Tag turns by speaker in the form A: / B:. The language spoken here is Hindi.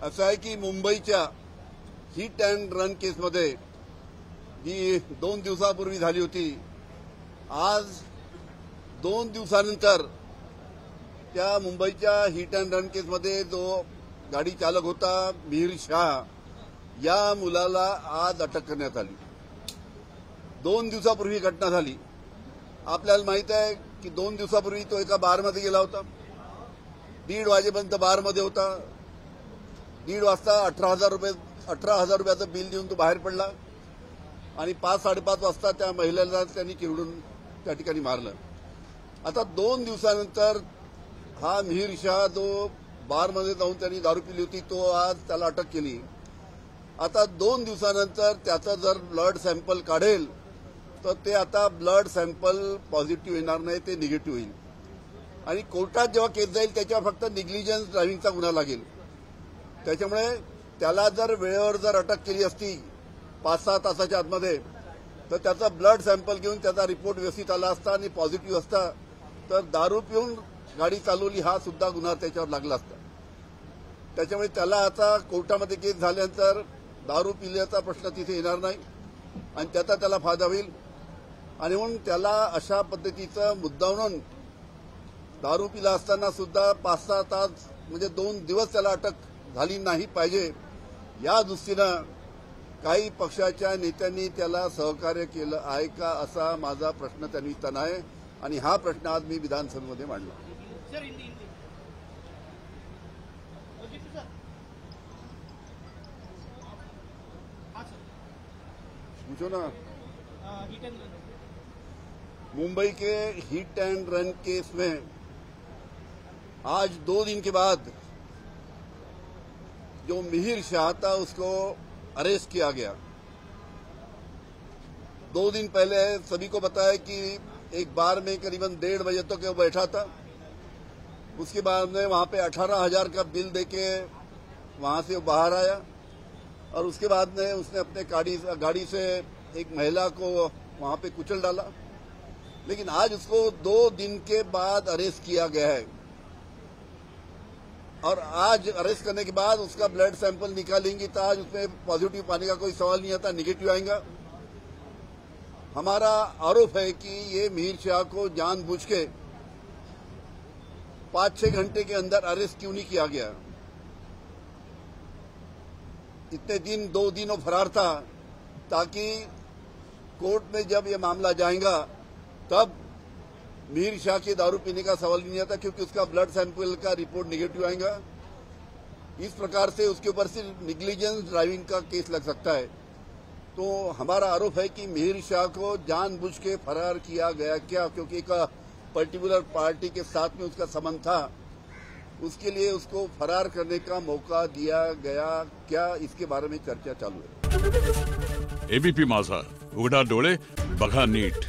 A: असं आहे की मुंबईच्या हिट अँड रन केसमध्ये जी 2 दिवसापूर्वी झाली होती, आज 2 दिवसानंतर त्या मुंबईच्या हिट अँड रन केसमध्ये जो गाडी चालक होता मिहिर शाह, या मुलाला आज अटक करण्यात आली। 2 दिवसापूर्वी घटना झाली। आपल्याला माहित आहे की 2 दिवसापूर्वी तो एका बारमध्ये गेला होता। 1:30 वाजेपर्यंत बारमध्ये होता। 1:30 वाजता 18,000 रुपयाचं बिल देऊन तो बाहेर पडला आणि 5-5:30 वाजता त्या महिलेला त्यांनी चिरडून त्या ठिकाणी मारलं। आता 2 दिवसानंतर हा मिहिर शाह जो बारमध्ये जाऊन त्यांनी दारू पिली होती, तो आज त्याला अटक केली। आता 2 दिवसानंतर त्याचा जर ब्लड सॅम्पल काढेल तर ते आता ब्लड सॅम्पल पॉझिटिव्ह येणार नाही, ते निगेटिव्ह होईल आणि कोर्टात जेव्हा केस जाईल त्याच्यावर फक्त निग्लिजन्स ड्रायव्हिंगचा गुन्हा लागेल। त्याच्यामुळे त्याला जर वेळेवर जर अटक केली असती 5-6 तासाच्या आतमध्ये, तर त्याचा ब्लड सॅम्पल घेऊन त्याचा रिपोर्ट व्यवस्थित आला असता आणि पॉझिटिव्ह असता तर दारू पिऊन गाडी चालवली हा सुद्धा गुन्हा त्याच्यावर लागला असता। त्याच्यामुळे त्याला आता कोर्टामध्ये केस झाल्यानंतर दारू पिल्याचा प्रश्न तिथे येणार नाही आणि त्याला फायदा होईल आणि म्हणून त्याला अशा पद्धतीचं मुद्दामून दारू पिला असताना सुद्धा 5-6 तास म्हणजे 2 दिवस त्याला अटक झाली नाही पाहिजे, या दृष्टीनं काही पक्षाच्या नेत्यांनी त्याला सहकार्य केलं आहे का, असा माझा प्रश्न त्यांनी विचारला आहे आणि हा प्रश्न आज मी विधानसभेमध्ये मांडला। पूछो ना। मुंबई के हिट एंड रन केस में आज 2 दिन के बाद जो मिहिर शाह था उसको अरेस्ट किया गया। 2 दिन पहले सभी को बताया कि एक बार में करीबन 1:30 बजे तक वो बैठा था। उसके बाद में वहां पे 18,000 का बिल देके वहां से बाहर आया और उसके बाद में उसने अपने गाड़ी से एक महिला को वहां पे कुचल डाला। लेकिन आज उसको 2 दिन के बाद अरेस्ट किया गया है और आज अरेस्ट करने के बाद उसका ब्लड सैंपल निकालेंगे तो आज उसमें पॉजिटिव पाने का कोई सवाल नहीं आता, निगेटिव आएगा। हमारा आरोप है कि ये मिहिर शाह को जानबूझ के 5-6 घंटे के अंदर अरेस्ट क्यों नहीं किया गया। इतने दिन 2 दिन वो फरार था ताकि कोर्ट में जब ये मामला जाएगा तब मिहिर शाह के दारू पीने का सवाल नहीं आता, क्योंकि उसका ब्लड सैंपल का रिपोर्ट निगेटिव आएगा। इस प्रकार से उसके ऊपर सिर्फ निग्लिजेंस ड्राइविंग का केस लग सकता है। तो हमारा आरोप है कि मिहिर शाह को जानबूझ के फरार किया गया क्या, क्योंकि एक पर्टिकुलर पार्टी के साथ में उसका संबंध था, उसके लिए उसको फरार करने का मौका दिया गया क्या, इसके बारे में चर्चा चालू है।
B: एबीपी माझा, उघडा डोळे बघा नीट।